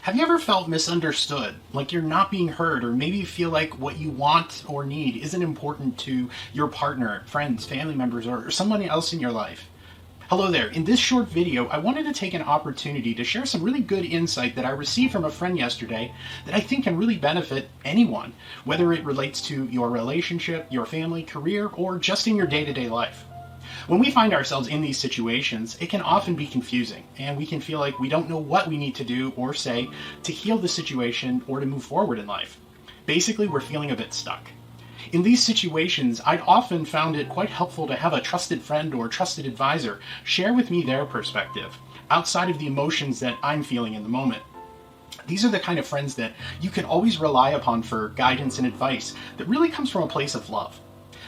Have you ever felt misunderstood, like you're not being heard, or maybe you feel like what you want or need isn't important to your partner, friends, family members, or someone else in your life? Hello there. In this short video, I wanted to take an opportunity to share some really good insight that I received from a friend yesterday that I think can really benefit anyone, whether it relates to your relationship, your family, career, or just in your day-to-day life. When we find ourselves in these situations, it can often be confusing, and we can feel like we don't know what we need to do or say to heal the situation or to move forward in life. Basically, we're feeling a bit stuck. In these situations, I'd often found it quite helpful to have a trusted friend or trusted advisor share with me their perspective, outside of the emotions that I'm feeling in the moment. These are the kind of friends that you can always rely upon for guidance and advice that really comes from a place of love.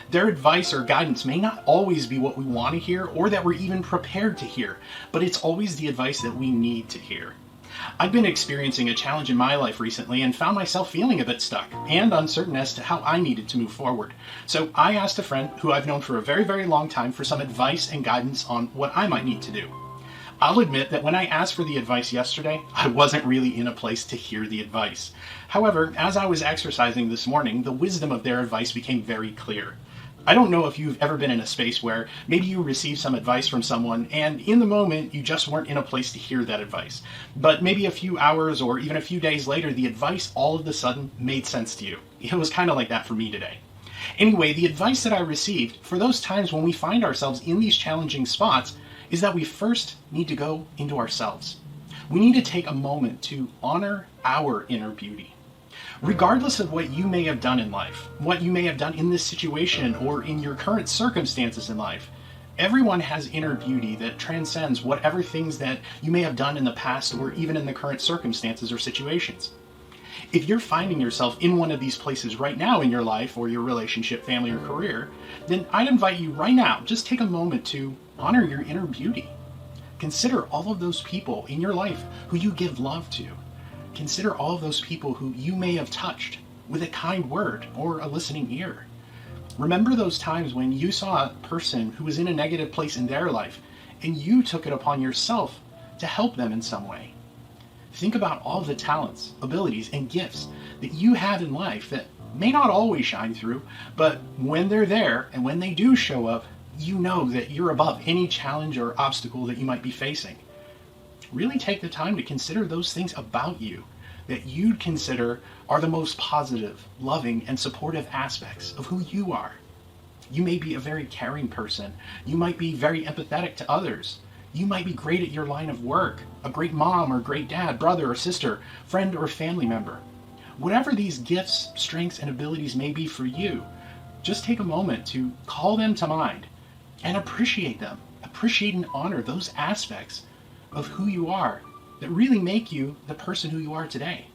Their advice or guidance may not always be what we want to hear or that we're even prepared to hear, but it's always the advice that we need to hear. I've been experiencing a challenge in my life recently and found myself feeling a bit stuck and uncertain as to how I needed to move forward. So I asked a friend who I've known for a very, very long time for some advice and guidance on what I might need to do. I'll admit that when I asked for the advice yesterday, I wasn't really in a place to hear the advice. However, as I was exercising this morning, the wisdom of their advice became very clear. I don't know if you've ever been in a space where maybe you received some advice from someone and in the moment you just weren't in a place to hear that advice. But maybe a few hours or even a few days later, the advice all of a sudden made sense to you. It was kind of like that for me today. Anyway, the advice that I received for those times when we find ourselves in these challenging spots is that we first need to go into ourselves. We need to take a moment to honor our inner beauty. Regardless of what you may have done in life, what you may have done in this situation or in your current circumstances in life, everyone has inner beauty that transcends whatever things that you may have done in the past or even in the current circumstances or situations. If you're finding yourself in one of these places right now in your life or your relationship, family, or career, then I'd invite you right now, just take a moment to honor your inner beauty. Consider all of those people in your life who you give love to. Consider all of those people who you may have touched with a kind word or a listening ear. Remember those times when you saw a person who was in a negative place in their life and you took it upon yourself to help them in some way. Think about all the talents, abilities, and gifts that you have in life that may not always shine through, but when they're there and when they do show up, you know that you're above any challenge or obstacle that you might be facing. Really take the time to consider those things about you that you'd consider are the most positive, loving, and supportive aspects of who you are. You may be a very caring person. You might be very empathetic to others. You might be great at your line of work, a great mom or great dad, brother or sister, friend or family member. Whatever these gifts, strengths, and abilities may be for you, just take a moment to call them to mind and appreciate them. Appreciate and honor those aspects of who you are that really make you the person who you are today.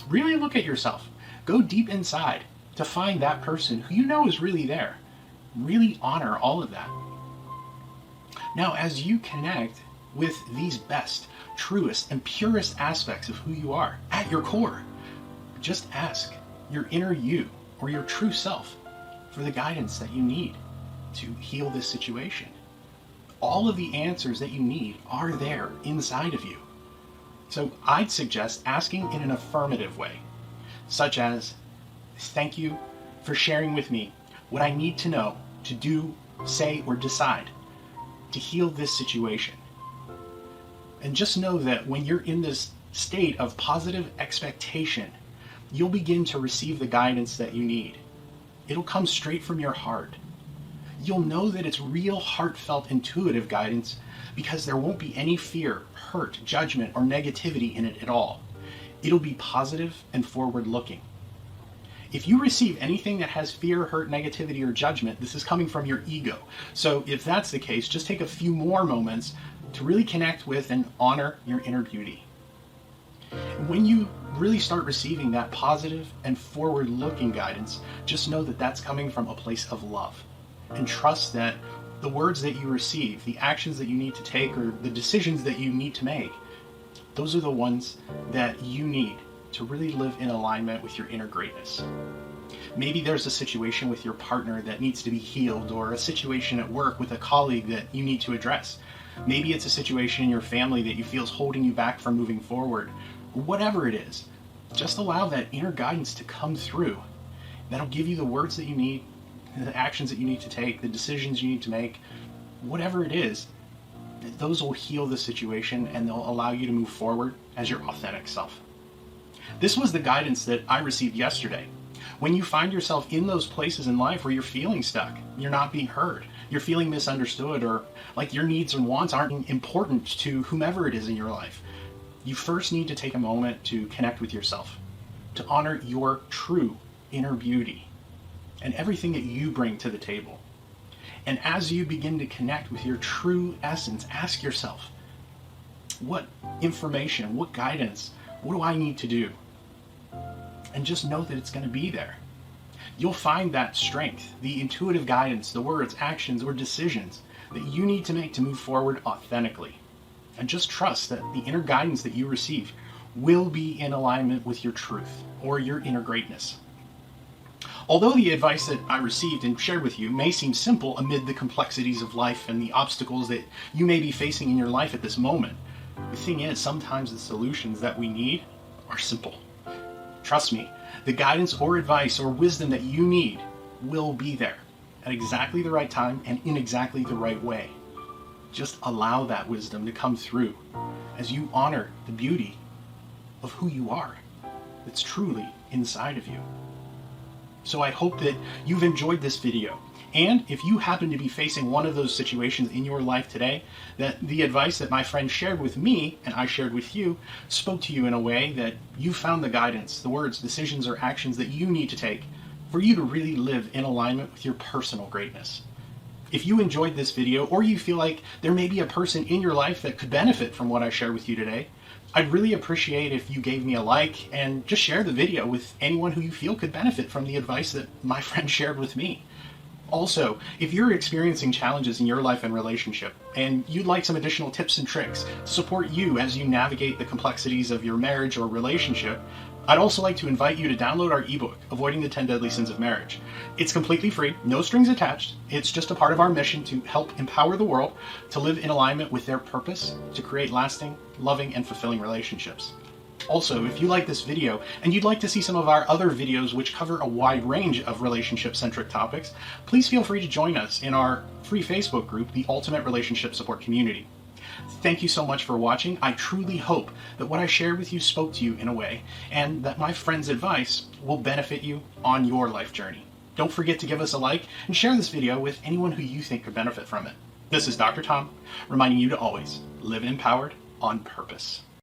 Really look at yourself. Go deep inside to find that person who you know is really there. Really honor all of that. Now, as you connect with these best, truest, and purest aspects of who you are at your core, just ask your inner you or your true self for the guidance that you need to heal this situation. All of the answers that you need are there inside of you. So I'd suggest asking in an affirmative way, such as, thank you for sharing with me what I need to know to do, say, or decide to heal this situation. And just know that when you're in this state of positive expectation, you'll begin to receive the guidance that you need. It'll come straight from your heart. You'll know that it's real, heartfelt, intuitive guidance because there won't be any fear, hurt, judgment, or negativity in it at all. It'll be positive and forward-looking. If you receive anything that has fear, hurt, negativity, or judgment, this is coming from your ego. So if that's the case, just take a few more moments to really connect with and honor your inner beauty. When you really start receiving that positive and forward-looking guidance, just know that that's coming from a place of love. And trust that the words that you receive, the actions that you need to take, or the decisions that you need to make, those are the ones that you need to really live in alignment with your inner greatness. Maybe there's a situation with your partner that needs to be healed, or a situation at work with a colleague that you need to address. Maybe it's a situation in your family that you feel is holding you back from moving forward. whatever it is, just allow that inner guidance to come through. That'll give you the words that you need, the actions that you need to take, the decisions you need to make, whatever it is. Those will heal the situation and they'll allow you to move forward as your authentic self. This was the guidance that I received yesterday. When you find yourself in those places in life where you're feeling stuck, you're not being heard, you're feeling misunderstood, or like your needs and wants aren't important to whomever it is in your life, you first need to take a moment to connect with yourself, to honor your true inner beauty and everything that you bring to the table. And as you begin to connect with your true essence, ask yourself, what information, what guidance, what do I need to do? And just know that it's going to be there. You'll find that strength, the intuitive guidance, the words, actions, or decisions that you need to make to move forward authentically. And just trust that the inner guidance that you receive will be in alignment with your truth or your inner greatness. Although the advice that I received and shared with you may seem simple amid the complexities of life and the obstacles that you may be facing in your life at this moment, the thing is, sometimes the solutions that we need are simple. Trust me, the guidance or advice or wisdom that you need will be there at exactly the right time and in exactly the right way. Just allow that wisdom to come through as you honor the beauty of who you are that's truly inside of you. So I hope that you've enjoyed this video. And if you happen to be facing one of those situations in your life today, that the advice that my friend shared with me and I shared with you spoke to you in a way that you found the guidance, the words, decisions, or actions that you need to take for you to really live in alignment with your personal greatness. If you enjoyed this video, or you feel like there may be a person in your life that could benefit from what I shared with you today, I'd really appreciate if you gave me a like and just share the video with anyone who you feel could benefit from the advice that my friend shared with me. Also, if you're experiencing challenges in your life and relationship, and you'd like some additional tips and tricks to support you as you navigate the complexities of your marriage or relationship, I'd also like to invite you to download our ebook, Avoiding the 10 Deadly Sins of Marriage. It's completely free, no strings attached. It's just a part of our mission to help empower the world to live in alignment with their purpose, to create lasting, loving, and fulfilling relationships. Also, if you like this video and you'd like to see some of our other videos which cover a wide range of relationship-centric topics, please feel free to join us in our free Facebook group, the Ultimate Relationship Support Community. Thank you so much for watching. I truly hope that what I shared with you spoke to you in a way, and that my friend's advice will benefit you on your life journey. Don't forget to give us a like and share this video with anyone who you think could benefit from it. This is Dr. Tom, reminding you to always live empowered on purpose.